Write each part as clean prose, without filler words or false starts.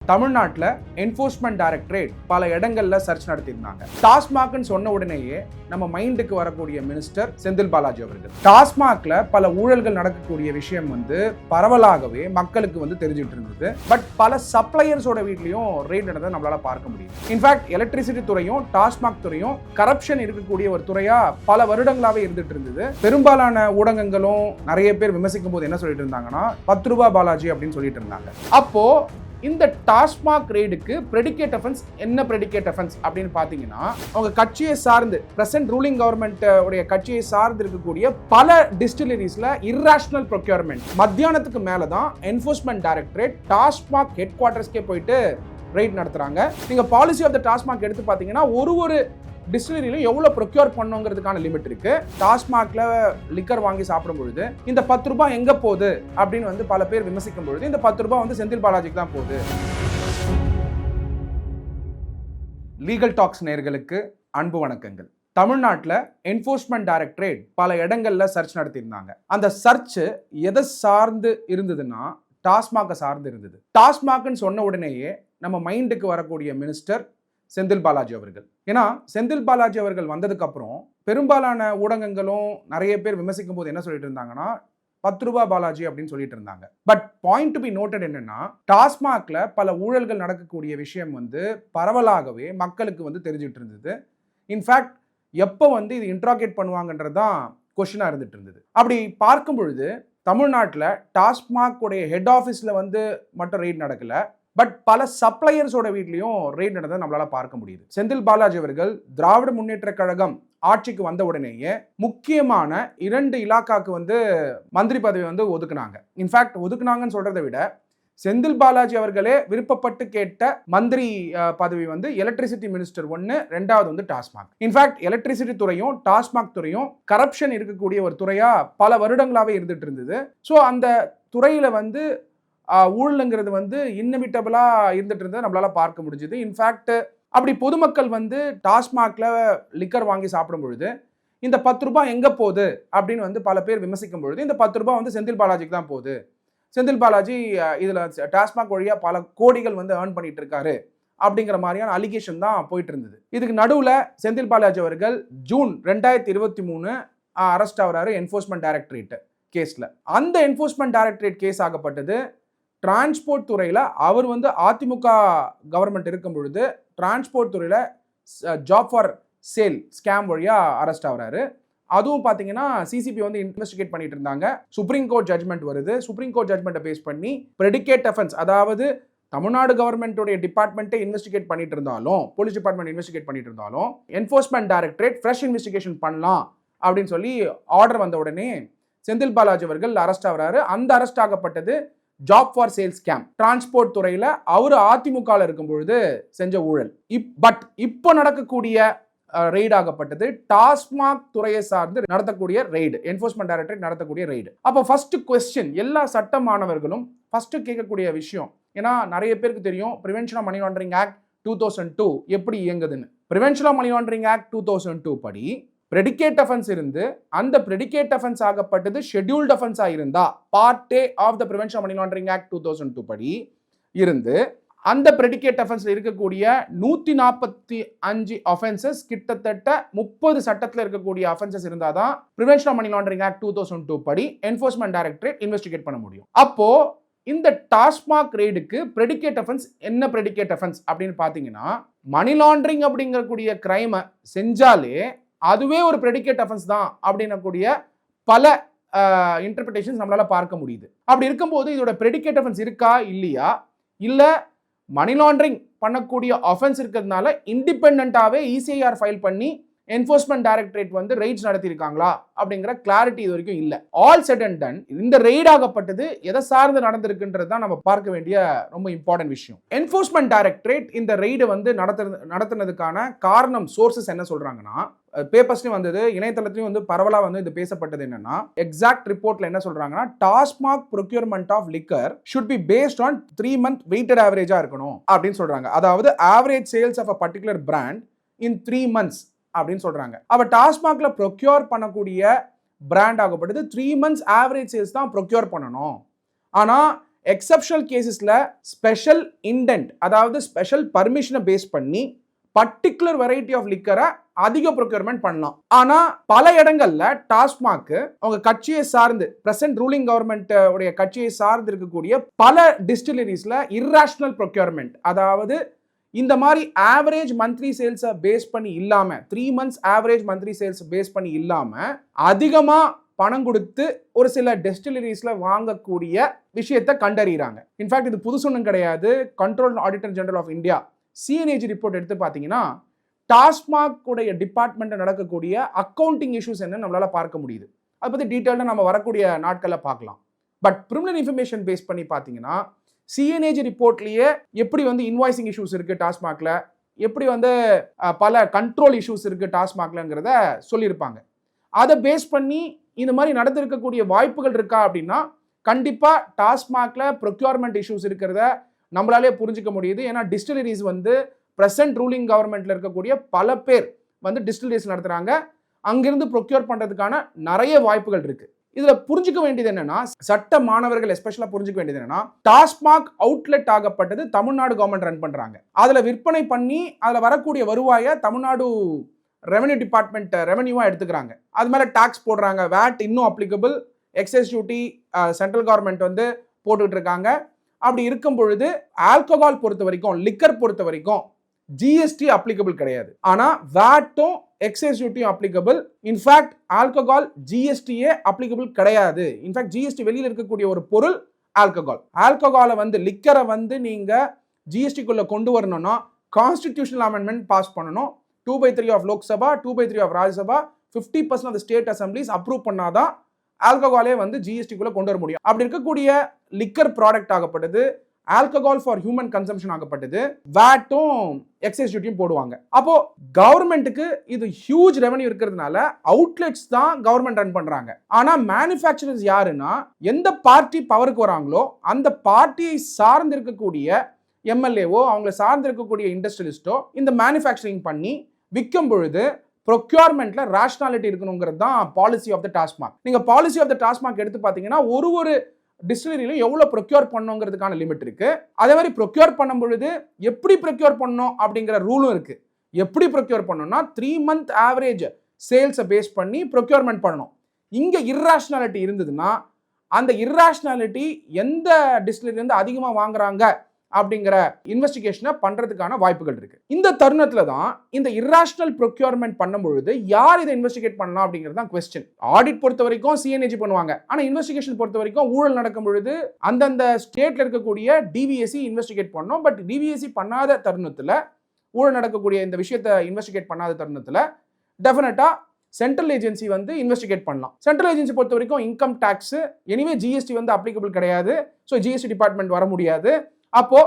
தமிழ்நாட்டில் enforcement directorate பல இடங்கள்ல சர்ச் நடத்தியிருந்தாங்க. டாஸ்மாக்னு சொன்ன உடனேயே நம்ம மைண்டுக்கு வரக்கூடிய மினிஸ்டர் செந்தில் பாலாஜி அவர்கள். டாஸ்மாக்ல பல ஊழல்கள் நடக்கக்கூடிய விஷயம் பரவலாகவே மக்களுக்கு தெரிஞ்சுட்டு இருந்தது. பட் பல சப்ளையர்ஸோட வீட்லயும் ரெய்ட் நடந்ததை நம்மளால பார்க்க முடியும். இன்ஃபேக்ட் எலக்ட்ரிசிட்டி துறையும் டாஸ்மாக் துறையும் கரப்ஷன் இருக்கக்கூடிய ஒரு துறையா பல வருடங்களாவே இருந்துட்டு இருந்தது. பெரும்பாலான ஊடகங்களும் நிறைய பேர் விமர்சிக்கும் போது என்ன சொல்லிட்டு இருந்தாங்கன்னா 10 ரூபாய் பாலாஜி அப்படின்னு சொல்லிட்டு இருந்தாங்க. அப்போ இந்த டாஸ்மாக் ரெய்டுக்கு பிரெடிகேட் அஃபென்ஸ் என்ன பிரெடிகேட் அஃபென்ஸ் அப்படின்னு பார்த்தீங்கன்னா, அவங்க கட்சியை சார்ந்து பிரசன்ட் ரூலிங் கவர்மெண்ட் உடைய கட்சியை சார்ந்து இருக்கக்கூடிய பல டிஸ்டிலரிஸ்ல இர்ரேஷனல் ப்ரொக்யூர்மெண்ட் மத்தியானத்துக்கு மேல தான் என்ஃபோர்ஸ்மெண்ட் டைரக்டரேட் டாஸ்மாக் ஹெட் குவார்ட்டர்ஸ்க்கே போயிட்டு ரெய்ட் நடத்துறாங்க. நீங்க பாலிசி ஆஃப் த டாஸ்மாக் எடுத்து பார்த்தீங்கன்னா ஒரு டிஸ்டிலரியிலும் எவ்வளவு ப்ரொக்யூர் பண்ணுங்கிறதுக்கான லிமிட் இருக்கு. டாஸ்மாக்ல லிக்கர் வாங்கி சாப்பிடும் பொழுது இந்த 10 ரூபாய் எங்க போகுது அப்படின்னு பல பேர் விமர்சிக்கும் பொழுது இந்த 10 ரூபாய் செந்தில் பாலாஜிக்கு தான் போகுது. லீகல் டாக்ஸ் நேயர்களுக்கு அன்பு வணக்கங்கள். தமிழ்நாட்டில் என்ஃபோர்ஸ்மெண்ட் டைரக்டரேட் பல இடங்கள்ல சர்ச் நடத்தியிருந்தாங்க. அந்த சர்ச் எதை சார்ந்து இருந்ததுன்னா டாஸ்மாகை சார்ந்து இருந்தது. டாஸ்மாக்னு சொன்ன உடனேயே நம்ம மைண்டுக்கு வரக்கூடிய மினிஸ்டர் செந்தில் பாலாஜி அவர்கள். ஏன்னா செந்தில் பாலாஜி அவர்கள் வந்ததுக்கு அப்புறம் பெரும்பாலான ஊடகங்களும் நிறைய பேர் விமர்சிக்கும் போது என்ன சொல்லிட்டு இருந்தாங்கன்னா 10 ரூபாய் பாலாஜி அப்படின்னு சொல்லிட்டு இருந்தாங்க. But point to be noted என்னன்னா, டாஸ்மாக்ல பல ஊழல்கள் நடக்கக்கூடிய விஷயம் பரவலாகவே மக்களுக்கு தெரிஞ்சுட்டு இருந்தது. இன்ஃபேக்ட் எப்போ இது இன்ட்ராகேட் பண்ணுவாங்கன்றது தான் கொஸ்டினா இருந்துட்டு இருந்தது. அப்படி பார்க்கும் பொழுது தமிழ்நாட்டில் டாஸ்மாக் உடைய ஹெட் ஆஃபீஸில் மட்டும் ரெய்ட் நடக்கல. பட் பல சப்ளையர்ஸோட வீட்லயும் ரெய்ட் நடந்ததை நம்மளால பார்க்க முடியுது. செந்தில் பாலாஜி அவர்கள் திராவிட முன்னேற்ற கழகம் ஆட்சிக்கு வந்த உடனேயே முக்கியமான 2 இலாக்காக்கு மந்திரி பதவி ஒதுக்குனாங்க. இன்ஃபேக்ட் ஒதுக்குனாங்கன்னு சொல்றதை விட செந்தில் பாலாஜி அவர்களே விருப்பப்பட்டு கேட்ட மந்திரி பதவி எலக்ட்ரிசிட்டி மினிஸ்டர் 1, 2வது டாஸ்மாக். இன்ஃபேக்ட் எலக்ட்ரிசிட்டி துறையும் டாஸ்மாக் துறையும் கரப்ஷன் இருக்கக்கூடிய ஒரு துறையா பல வருடங்களாவே இருந்துட்டு இருந்தது. ஸோ அந்த துறையில ஊழலுங்கிறது இன்னவிட்டபிளா இருந்துட்டு இருந்ததை நம்மளால பார்க்க முடிஞ்சது. இன்ஃபேக்ட் அப்படி பொதுமக்கள் டாஸ்மாக்ல லிக்கர் வாங்கி சாப்பிடும் பொழுது இந்த 10 ரூபாய் எங்க போகுது அப்படின்னு பல பேர் விமர்சிக்கும் பொழுது இந்த 10 ரூபாய் செந்தில் பாலாஜிக்கு தான் போகுது. செந்தில் பாலாஜி இதுல டாஸ்மாக் வழியா பல கோடிகள் ஏர்ன் பண்ணிட்டு இருக்காரு அப்படிங்கிற மாதிரியான அலிகேஷன் தான் போயிட்டு இருந்தது. இதுக்கு நடுவுல செந்தில் பாலாஜி அவர்கள் ஜூன் 2023 அரெஸ்ட் ஆகிறாரு என்ஃபோர்ஸ்மெண்ட் டைரக்டரேட் கேஸ்ல. அந்த என்ஃபோர்ஸ்மெண்ட் டைரக்டரேட் கேஸ் ஆகப்பட்டது டிரான்ஸ்போர்ட் துறையில் அவர் அதிமுக கவர்மெண்ட் இருக்கும் பொழுது டிரான்ஸ்போர்ட் துறையில் ஜாப் ஃபார் சேல் ஸ்கேம் வழியாக அரெஸ்ட் ஆகிறாரு. அதுவும் பார்த்தீங்கன்னா சிசிபி இன்வெஸ்டிகேட் பண்ணிட்டு இருந்தாங்க. சுப்ரீம் கோர்ட் ஜட்மெண்ட் வருது. சுப்ரீம் கோர்ட் ஜட்மெண்ட்டை பேஸ் பண்ணி பிரெடிகேட் அஃபென்ஸ், அதாவது தமிழ்நாடு கவர்மெண்ட்டுடைய டிபார்ட்மெண்ட்டை இன்வெஸ்டிகேட் பண்ணிட்டு இருந்தாலும், போலீஸ் டிபார்ட்மெண்ட் இன்வெஸ்டிகேட் பண்ணிட்டு இருந்தாலும் என்ஃபோர்ஸ்மெண்ட் டைரக்டரேட் ஃப்ரெஷ் இன்வெஸ்டிகேஷன் பண்ணலாம் அப்படின்னு சொல்லி ஆர்டர் வந்த உடனே செந்தில் பாலாஜி அவர்கள் அரெஸ்ட் ஆகிறாரு. அந்த அரெஸ்ட் ஆகப்பட்டது job for sale scam. Transport துறையில அவர் அதிமுக இருக்கும் பொழுது செஞ்ச ஊழல். பட் இப்போ நடக்கக்கூடிய ரெய்ட் ஆகப்பட்டது டாஸ்மாக் துறையை சார்ந்து நடத்தக்கூடிய ரெய்டு, என்ஃபோர்ஸ்மெண்ட் டைரக்டரேட் நடத்தக்கூடிய ரெய்டு. அப்போ ஃபர்ஸ்ட் கொஸ்டின் எல்லா சட்ட மாணவர்களும் ஃபர்ஸ்ட் கேட்கக்கூடிய விஷயம், ஏன்னா நிறைய பேருக்கு தெரியும் prevention of money laundering act 2002 எப்படி இயங்குதுன்னு. Prevention of money laundering act 2002 படி பிரெடிகேட் அஃபென்ஸ் இருந்து அந்த பிரெடிகேட் அஃபென்ஸ் ஆகப்பட்டது ஷெட்யூல்ட் அஃபென்ஸா இருந்தா part A of the prevention of money laundering act 2002 படி இருந்து அந்த பிரெடிகேட் அஃபென்ஸ்ல இருக்கக்கூடிய 145 அஃபென்சஸ் கிட்டத்தட்ட 30 சட்டத்தில் இருக்கக்கூடிய அஃபென்சஸ் இருந்தாதான் prevention of money laundering act 2002 படி என்ஃபோர்ஸ்மெண்ட் டைரக்டரேட் இன்வெஸ்டிகேட் பண்ண முடியும். அப்போ இந்த டாஸ்மாக் ரெய்டுக்கு பிரெடிகேட் அஃபென்ஸ் என்ன பிரெடிகேட் அஃபென்ஸ் அப்படின்னு பாத்தீங்கன்னா, மணி லாண்டரிங் அப்படிங்கக்கூடிய கிரைமை செஞ்சாலே அதுவே ஒரு பிரெடிகேட் அஃபென்ஸ் தான் அப்படின்னக்கூடிய பல இன்டர்பிரேஷன்ஸ் நம்மளால பார்க்க முடியுது. அப்படி இருக்கும்போது இதோட பிரெடிகேட் அஃபென்ஸ் இருக்கா இல்லையா, இல்ல மணி லாண்டரிங் பண்ணக்கூடிய அஃபென்ஸ் இருக்கிறதுனால இண்டிபெண்டன்ட்டாவே இசிஐஆர் ஃபைல் பண்ணி என்ஃபோர்ஸ்மெண்ட் டைரக்டரேட் ரெய்ட்ஸ் நடத்தியிருக்காங்களா அப்படிங்கிற கிளாரிட்டி இது வரைக்கும் இல்லை. ஆல் செட் அண்ட் டன் இந்த ரெய்ட் ஆகப்பட்டது எதை சார்ந்து நடந்திருக்குன்றது தான் நம்ம பார்க்க வேண்டிய ரொம்ப இம்பார்ட்டன்ட் விஷயம். என்ஃபோர்ஸ்மெண்ட் டைரக்டரேட் இந்த ரெய்டு நடத்துனதுக்கான காரணம், சோர்சஸ் என்ன சொல்றாங்கன்னா, பேப்பர்ஸ்லயும் வந்தது, இணையதளத்திலையும் பரவலா இது பேசப்பட்டது என்னன்னா, எக்ஸாக்ட் ரிப்போர்ட்ல என்ன சொல்றாங்கன்னா, TASMAC procurement of liquor should be based on 3 month weighted ஆவரேஜா இருக்கணும் அப்படின்னு சொல்றாங்க. அதாவது average sales of a particular brand in 3 months அப்படின்னு சொல்றாங்க. அவ டாஸ்மாக்ல ப்ரொக்யூர் பண்ணக்கூடிய பிராண்ட் ஆகப்பட்டது 3 months ஆவரேஜ் சேல்ஸ் தான் ப்ரொக்யூர் பண்ணணும். ஆனா எக்ஸப்ஷனல் கேசஸ்ல ஸ்பெஷல் இன்டென்ட், அதாவது ஸ்பெஷல் பர்மிஷனை பேஸ் பண்ணி பர்டிகுலர் வெரைட்டி ஆஃப் லிக்கரை அதிக ப்ரொக்யூர்மெண்ட் பண்ணலாம். ஆனா பல இடங்கள்ல டாஸ்மாக் அவங்க கட்சியை சார்ந்து பிரசன்ட் ரூலிங் கவர்மெண்ட் உடைய கட்சியை சார்ந்து இருக்கக்கூடிய பல டிஸ்டிலரிஸ்ல இர்ராஷனல் ப்ரொக்யூர்மெண்ட், அதாவது இந்த மாதிரி ஆவரேஜ் மந்த்லி சேல்ஸை பேஸ் பண்ணி இல்லாம 3 months average monthly sales base பண்ணி இல்லாம அதிகமா பணம் கொடுத்து ஒரு சில டெஸ்டிலரிஸ்ல வாங்கக்கூடிய விஷயத்தை கண்டறிகிறாங்க. இன்ஃபேக்ட் இது புதுசு ஒன்றும் கிடையாது. Control auditor general of India C and AG report எடுத்து பார்த்தீங்கன்னா டாஸ்மாக் உடைய டிபார்ட்மெண்ட் நடக்கக்கூடிய அக்கௌண்டிங் இஷ்யூஸ் என்ன நம்மளால பார்க்க முடியுது. அதை பற்றி டீட்டெயிலாக நம்ம வரக்கூடிய நாட்களில் பார்க்கலாம். பட் ப்ரிலிமினரி இன்ஃபர்மேஷன் பேஸ் பண்ணி பார்த்தீங்கன்னா சிஎன்ஏஜி ரிப்போர்ட்லேயே எப்படி வந்து இன்வாய்சிங் இஷ்யூஸ் இருக்குது டாஸ்மாக்ல, எப்படி வந்து பல கண்ட்ரோல் இஷ்யூஸ் இருக்குது டாஸ்மாக்லங்கிறத சொல்லியிருப்பாங்க. அதை பேஸ் பண்ணி இந்த மாதிரி நடந்திருக்கக்கூடிய வாய்ப்புகள் இருக்கா அப்படின்னா கண்டிப்பாக டாஸ்மாக்ல ப்ரொக்யூர்மெண்ட் இஷ்யூஸ் இருக்கிறத நம்மளாலே புரிஞ்சிக்க முடியுது. ஏன்னா டிஸ்டிலரிஸ் வந்து பிரசன்ட் ரூலிங் கவர்மெண்ட்ல இருக்கக்கூடிய பல பேர் வந்து டிஸ்டிலரிஸ் நடத்துறாங்க. அங்கிருந்து ப்ரொக்யூர் பண்றதுக்கான நிறைய வாய்ப்புகள் இருக்கு. இதுல புரிஞ்சுக்க வேண்டியது என்னன்னா, சட்ட மாணவர்கள் எஸ்பெஷலா புரிஞ்சுக்க வேண்டியது என்னன்னா, டாஸ்மாக் அவுட்லெட் ஆகப்பட்டது தமிழ்நாடு கவர்மெண்ட் ரன் பண்றாங்க. அதுல விற்பனை பண்ணி அதுல வரக்கூடிய வருவாயை தமிழ்நாடு ரெவன்யூ டிபார்ட்மெண்ட் ரெவன்யூவா எடுத்துக்கிறாங்க. அது மேல டாக்ஸ் போடுறாங்க. வேட் இன்னும் applicable, excise duty central government வந்து போட்டுட்டு இருக்காங்க. அப்படி இருக்கும் பொழுது ஆல்கஹால் பொறுத்த வரைக்கும், லிக்கர் பொறுத்த வரைக்கும் ஜிஎஸ்டி அப்ளிகபிள் கிடையாது. ஆனா வேட்டும் எக்ஸைஸ் டியூட்டியும் அப்ளிகபிள். இன்ஃபேக்ட் ஆல்கஹால் ஜிஎஸ்டியே அப்ளிகபிள் கிடையாது. இன்ஃபேக்ட் ஜிஎஸ்டி வெளியில் இருக்கக்கூடிய ஒரு பொருள் ஆல்கஹால். ஆல்கஹாலை வந்து லிக்கரை வந்து நீங்க ஜிஎஸ்டிக்குள்ள கொண்டு வரணும்னா கான்ஸ்டிடியூஷனல் அமெண்ட்மெண்ட் பாஸ் பண்ணணும். 2/3 of Lok Sabha, 2/3 of Rajya Sabha, 50% of state assemblies approve பண்ணாதான் ஆல்கஹாலே வந்து ஜிஎஸ்டிக்குள்ள கொண்டு வர முடியும். அப்படி இருக்கக்கூடிய லிக்கர் ப்ராடக்ட் ஆகப்பட்டது, ஆல்கஹால் ஃபார் ஹியூமன் கன்சம்ஷன் ஆகப்பட்டது, வேட்டும் எக்ஸைஸ் டியூட்டியும் போடுவாங்க. அப்போ கவர்மெண்ட்டுக்கு இது ஹியூஜ் ரெவன்யூ இருக்கிறதுனால அவுட்லெட்ஸ் தான் கவர்மெண்ட் ரன் பண்றாங்க. ஆனா மேனுஃபேக்சரர்ஸ் யாருன்னா, எந்த பார்ட்டி பவருக்கு வராங்களோ அந்த பார்ட்டியை சார்ந்து இருக்கக்கூடிய எம்எல்ஏவோ அவங்களை சார்ந்து இருக்கக்கூடிய இண்டஸ்ட்ரியலிஸ்டோ இந்த மேனுஃபேக்சரிங் பண்ணி விற்கும் பொழுது ப்ரொக்யூர்மெண்ட்ல ரேஷனாலிட்டி இருக்கணுங்கிறது தான் பாலிசி ஆஃப் த டாஸ்மாக். நீங்க பாலிசி ஆஃப் த டாஸ்மாக் எடுத்து பார்த்தீங்கன்னா ஒரு டிஸ்டிலரியிலும் எவ்வளவு ப்ரொக்யூர் பண்ணுங்கிறதுக்கான லிமிட் இருக்கு. அதே மாதிரி ப்ரொக்யூர் பண்ணும் பொழுது எப்படி ப்ரொக்யூர் பண்ணணும் அப்படிங்கிற ரூலும் இருக்கு. எப்படி ப்ரொக்யூர் பண்ணணும்னா 3 month ஆவரேஜ் சேல்ஸை பேஸ் பண்ணி ப்ரொக்யூர்மெண்ட் பண்ணணும். இங்க இர்ராஷனாலிட்டி இருந்ததுன்னா அந்த இர்ராஷனாலிட்டி எந்த டிஸ்டிலரி இருந்து அதிகமாக வாங்குறாங்க அப்படிங்கிற இன்வெஸ்டிகேஷனை பண்றதுக்கான வாய்ப்புகள் இருக்கு. இந்த தருணத்துல தான் இந்த இர்ராஷனல் ப்ரொக்யூர்மெண்ட் பண்ணும்பொழுது யார் இதை இன்வெஸ்டிகேட் பண்ணலாம் அப்படிங்கிறது தான் கொஸ்டின். ஆடிட் பொறுத்த வரைக்கும் சிஎன்ஏஜி பண்ணுவாங்க. ஆனா இன்வெஸ்டிகேஷன் பொறுத்த வரைக்கும் ஊழல் நடக்கும் பொழுது அந்தந்த ஸ்டேட்ல இருக்கக்கூடிய டிவிஎஸ்சி இன்வெஸ்டிகேட் பண்ணோம். பட் டிவிஎஸ்சி பண்ணாத தருணத்துல, ஊழல் நடக்கக்கூடிய இந்த விஷயத்தை இன்வெஸ்டிகேட் பண்ணாத தருணத்துல டெஃபினட்டா சென்ட்ரல் ஏஜென்சி வந்து இன்வெஸ்டிகேட் பண்ணலாம். சென்ட்ரல் ஏஜென்சி பொறுத்த வரைக்கும் இன்கம் டாக்ஸ், எனிவே ஜிஎஸ்டி வந்து அப்ளிகபிள் கிடையாது. ஸோ ஜிஎஸ்டி டிபார்ட்மெண்ட் வர முடியாது. அப்போ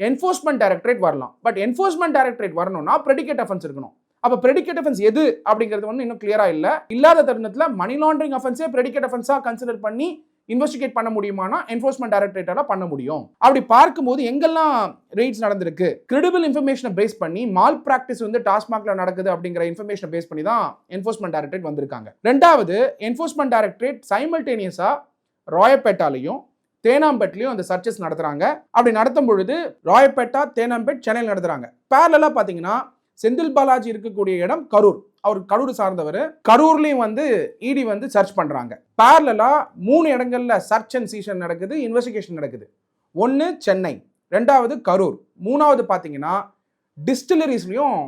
என்ஃபோர்ஸ்மெண்ட் டைரக்டரேட் வரலாம். பட் என்ஃபோர்ஸ்மெண்ட் டைரக்டரேட் வரணும்னா பிரெடிகேட் அஃபென்ஸ் இருக்கணும். அப்ப பிரெடிகேட் அஃபென்ஸ் எது அப்படிங்கிறது வந்து இன்னும் கிளியரா இல்லாத தருணத்துல மணி லாண்டரிங் அஃபென்ஸே பிரெடிகேட் அஃபென்ஸா கன்சிடர் பண்ணி இன்வெஸ்டிகேட் பண்ண முடியுமானா என்ஃபோர்ஸ்மெண்ட் டைரக்டரேட்டால பண்ண முடியும். அப்படி பார்க்கும்போது எங்கெல்லாம் ரெய்ட்ஸ் நடந்திருக்கு, கிரெடிபிள் இன்ஃபர்மேஷனை பேஸ் பண்ணி மால் பிராக்டிஸ் வந்து டாஸ்மாக்ல நடக்குது அப்படிங்கிற இன்ஃபர்மேஷனை பேஸ் பண்ணி தான் என்ஃபோர்ஸ்மெண்ட் டைரக்டரேட் வந்திருக்காங்க. ரெண்டாவது, என்ஃபோர்ஸ்மெண்ட் டைரக்டரேட் சைமல்டேனியஸா ராயப்பேட்டாலையும் தேனாம்பேட்லையும் அந்த சர்ச்சஸ் நடத்துறாங்க. அப்படி நடத்தும் பொழுது ராயப்பேட்டா, தேனாம்பேட், சென்னையில் நடத்துறாங்க. பேரலா பாத்தீங்கன்னா செந்தில் பாலாஜி இருக்கக்கூடிய இடம் கரூர். அவர் கரூர் சார்ந்தவர். கரூர்லயும் வந்து இடி வந்து சர்ச் பண்றாங்க. பேரலா 3 இடங்கள்ல சர்ச் அண்ட் சீசன் நடக்குது, இன்வெஸ்டிகேஷன் நடக்குது. 1 சென்னை, 2வது கரூர், 3வது பாத்தீங்கன்னா டிஸ்டிலரிஸ்லயும்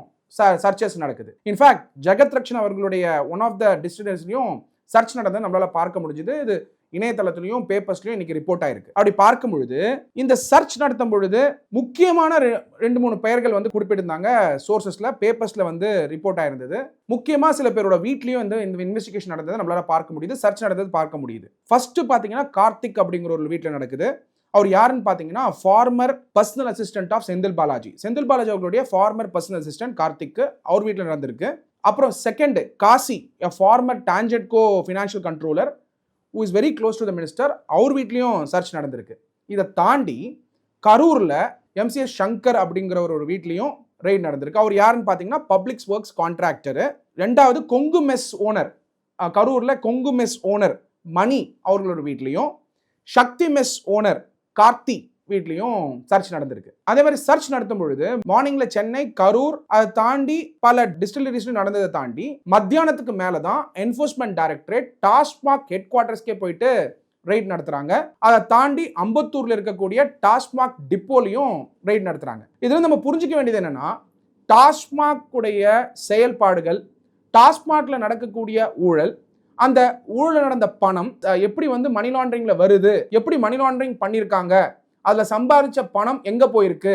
சர்ச்சஸ் நடக்குது. இன்ஃபேக்ட் ஜெகத் ரக்ஷன் அவர்களுடைய ஒன் ஆஃப் த டிஸ்டிலரிஸ்லயும் சர்ச் நடந்தது நம்மளால பார்க்க முடிஞ்சது. இது இணையதளத்திலையும் பேப்பர்ஸ்லையும் இன்னைக்கு ரிப்போர்ட் ஆயிருக்கு. அப்படி பார்க்கும் பொழுது இந்த சர்ச் நடத்தும் பொழுது முக்கியமான 2-3 பெயர்கள் வந்து குறிப்பிட்டிருந்தாங்க. சோர்சஸ்ல, பேப்பர்ஸ்ல வந்து ரிப்போர்ட் ஆயிருந்தது. முக்கியமா சில பேரோட வீட்லயும் வந்து இந்த இன்வெஸ்டிகேஷன் நடந்தது நம்மளால பார்க்க முடியுது, சர்ச் நடந்தது பார்க்க முடியுது. ஃபர்ஸ்ட் பாத்தீங்கன்னா கார்த்திக் அப்படிங்கிற ஒரு வீட்டில் நடக்குது. அவர் யாருன்னு பாத்தீங்கன்னா former personal assistant of Senthil Balaji. Senthil Balaji அவர்களுடைய ஃபார்மர் பர்சனல் அசிஸ்டன்ட் கார்த்திக், அவர் வீட்டில் நடந்திருக்கு. அப்புறம் second Kasi, former TANGEDCO financial controller who is very close to the minister, அவர் வீட்லயும் சர்ச் நடந்திருக்கு. இதை தாண்டி கரூர்ல எம்சிஎஸ் சங்கர் அப்படிங்கிற ஒரு வீட்லயும் ரெய்ட் நடந்திருக்கு. அவர் யாருன்னு பாத்தீங்கன்னா பப்ளிக் ஒர்க்ஸ் கான்ட்ராக்டர். 2வது கொங்கு மெஸ் ஓனர், கரூர்ல கொங்கு மெஸ் ஓனர் மணி அவர்களோட வீட்லயும், சக்தி மெஸ் ஓனர் கார்த்தி வீட்லயும் சர்ச் நடந்திருக்கு. அதே மாதிரி சர்ச் நடத்தும் பொழுது மார்னிங்ல சென்னை, கரூர், அதை தாண்டி பல டிஸ்டிலரிஸ்ல நடந்ததை தாண்டி மத்தியானத்துக்கு மேலதான் என்போர்ஸ்மெண்ட் டைரக்டரேட் டாஸ்மாக் ஹெட் குவார்டர்ஸ்க்கே போயிட்டு ரெய்ட் நடத்துறாங்க. அதை தாண்டி அம்பத்தூர்ல இருக்கக்கூடிய டாஸ்மாக் டிப்போலையும் ரெய்ட் நடத்துறாங்க. இதுல நம்ம புரிஞ்சுக்க வேண்டியது என்னன்னா, டாஸ்மாக் உடைய செயல்பாடுகள், டாஸ்மாக்ல நடக்கக்கூடிய ஊழல், அந்த ஊழல் நடந்த பணம் எப்படி வந்து மணி லாண்டரிங்ல வருது, எப்படி மணி லாண்டரிங் பண்ணியிருக்காங்க, அதுல சம்பாதிச்ச பணம் எங்க போயிருக்கு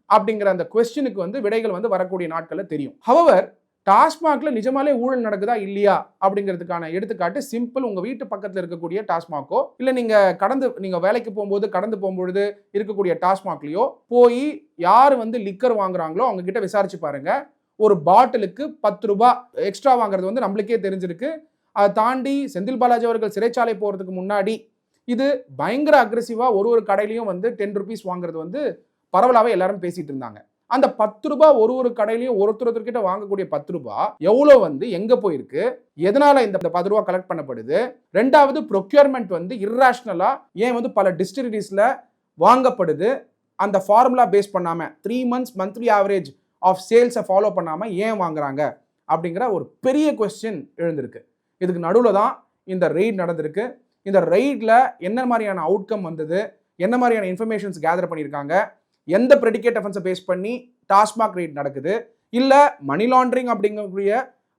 அப்படிங்கிற அந்த கொஸ்டினுக்கு வந்து விடைகள் வந்து வரக்கூடிய நாட்கள்ல தெரியும். ஹவவர் டாஸ்மாக்ல நிஜமாலே ஊழல் நடக்குதா இல்லையா அப்படிங்கிறதுக்கான எடுத்துக்காட்டு சிம்பிள். உங்க வீட்டு பக்கத்துல இருக்கக்கூடிய டாஸ்மாக்கோ, இல்ல நீங்க வேலைக்கு போகும்போது கடந்து போகும்பொழுது இருக்கக்கூடிய டாஸ்மாக்லயோ போய் யார் வந்து லிக்கர் வாங்குறாங்களோ அவங்க கிட்ட விசாரிச்சு பாருங்க. ஒரு பாட்டிலுக்கு 10 ரூபாய் எக்ஸ்ட்ரா வாங்குறது வந்து நம்மளுக்கே தெரிஞ்சிருக்கு. அதை தாண்டி செந்தில் பாலாஜி அவர்கள் சிறைச்சாலை போறதுக்கு முன்னாடி இது பயங்கர அக்ரெசிவா ஒரு கடையிலையும் வந்து 10 ருபீஸ் வாங்குறது வந்து பரவலாவே எல்லாரும் பேசிட்டு இருந்தாங்க. அந்த 10 ரூபாய் ஒரு கடையிலையும் ஒருத்தர்கிட்ட வாங்கக்கூடிய 10 ரூபாய் எவ்வளவு வந்து எங்க போயிருக்கு, எதனால இந்த 10 ரூபாய் கலெக்ட் பண்ணப்படுது, ரெண்டாவது ப்ரொக்யூர்மெண்ட் வந்து இர்ராஷனலா ஏன் வந்து பல டிஸ்டிலரிஸ்ல வாங்கப்படுது, அந்த ஃபார்முலா பேஸ் பண்ணாம 3 months மந்த்லி ஆவரேஜ் ஆஃப் சேல்ஸை ஃபாலோ பண்ணாம ஏன் வாங்குறாங்க அப்படிங்கிற ஒரு பெரிய கொஸ்டின் எழுந்திருக்கு. இதுக்கு நடுவில் தான் இந்த ரெய்ட் நடந்திருக்கு. இந்த ரெய்டில் என்ன மாதிரியான அவுட்கம் வந்தது, என்ன மாதிரியான இன்ஃபர்மேஷன்ஸ் கேதர் பண்ணியிருக்காங்க, எந்த ப்ரெடிகேட் அஃபென்ஸை பேஸ் பண்ணி டாஸ்மாக் ரெய்ட் நடக்குது, இல்லை மணி லாண்டரிங் அப்படிங்கக்கூடிய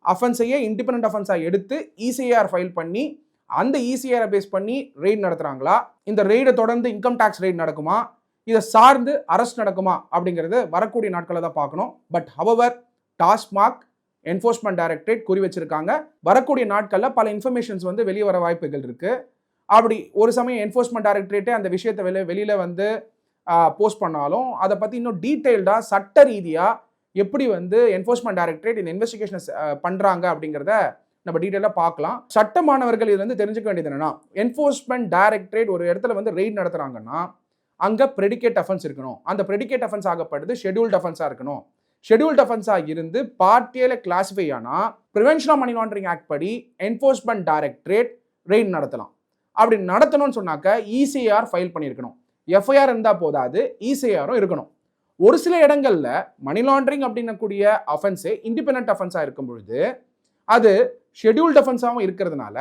அஃபென்ஸையே இண்டிபெண்டன்ட் அஃபென்ஸாக எடுத்து இசிஐஆர் ஃபைல் பண்ணி அந்த இசிஐஆரை பேஸ் பண்ணி ரெய்ட் நடத்துகிறாங்களா, இந்த ரெய்டை தொடர்ந்து இன்கம் டேக்ஸ் ரெய்ட் நடக்குமா, இதை சார்ந்து அரெஸ்ட் நடக்குமா அப்படிங்கிறது வரக்கூடிய நாட்களில் தான் பார்க்கணும். But however TASMAC enforcement directorate குறி வச்சிருக்காங்க. வரக்கூடிய நாட்களில் பல இன்ஃபர்மேஷன்ஸ் வந்து வெளியே வர வாய்ப்புகள் இருக்கு. அப்படி ஒரு சமயம் என்போர்ஸ்மெண்ட் டைரக்டரேட்டே அந்த விஷயத்தை வெளியில வந்து போஸ்ட் பண்ணாலும் அதை பத்தி இன்னும் டீடைல்டா சட்ட ரீதியா எப்படி வந்து என்போர்ஸ்மெண்ட் டைரக்டரேட் இந்த இன்வெஸ்டிகேஷன் பண்றாங்க அப்படிங்கிறத நம்ம டீடைலா பார்க்கலாம். சட்ட மாணவர்கள் இது வந்து தெரிஞ்சுக்க வேண்டியது என்னன்னா, என்போர்ஸ்மெண்ட் டைரக்டரேட் ஒரு இடத்துல வந்து ரெய்ட் நடத்துறாங்கன்னா அங்க ப்ரெடிகேட் அஃபென்ஸ் இருக்கணும். அந்த ப்ரெடிகேட் அஃபென்ஸ் ஆகப்படுது ஷெட்யூல்ட் அஃபென்ஸா இருக்கணும். ஷெட்யூல்ட் அஃபென்ஸாக இருந்து பார்ட் ஏல கிளாஸிஃபை ஆனால் prevention of money laundering act படி என்போர்ஸ்மெண்ட் டைரக்டரேட் ரெய்ட் நடத்தலாம். அப்படி நடத்தணும்னு சொன்னாக்க இசிஐஆர் ஃபைல் பண்ணியிருக்கணும். எஃப்ஐஆர் இருந்தால் போதாது, இசிஐஆரும் இருக்கணும். ஒரு சில இடங்கள்ல மணி லாண்டரிங் அப்படின்னக்கூடிய அஃபென்ஸே இண்டிபெண்டன்ட் அஃபென்ஸாக இருக்கும் பொழுது அது ஷெட்யூல்ட் அஃபென்ஸாகவும் இருக்கிறதுனால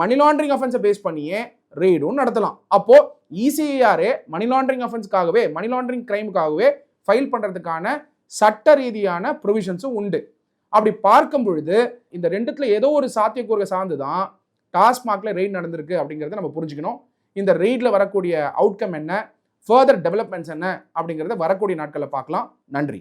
மணி லாண்டரிங் அஃபென்ஸை பேஸ் பண்ணியே ரெய்டும் நடத்தலாம். அப்போ இசிஐஆரே மணி லாண்டரிங் அஃபென்ஸ்க்காகவே, மணி லாண்டரிங் கிரைமுக்காகவே ஃபைல் பண்ணுறதுக்கான சட்ட ரீதியான ப்ரொவிஷன்ஸும் உண்டு. அப்படி பார்க்கும் பொழுது இந்த ரெண்டுத்துல ஏதோ ஒரு சாத்தியக்கூறுகள் சார்ந்து தான் டாஸ்மாக்ல ரெய்ட் நடந்திருக்கு அப்படிங்கிறத நம்ம புரிஞ்சுக்கணும். இந்த ரெய்ட்ல வரக்கூடிய அவுட்கம் என்ன, ஃபர்தர் டெவலப்மெண்ட்ஸ் என்ன அப்படிங்கிறத வரக்கூடிய நாட்களில் பார்க்கலாம். நன்றி.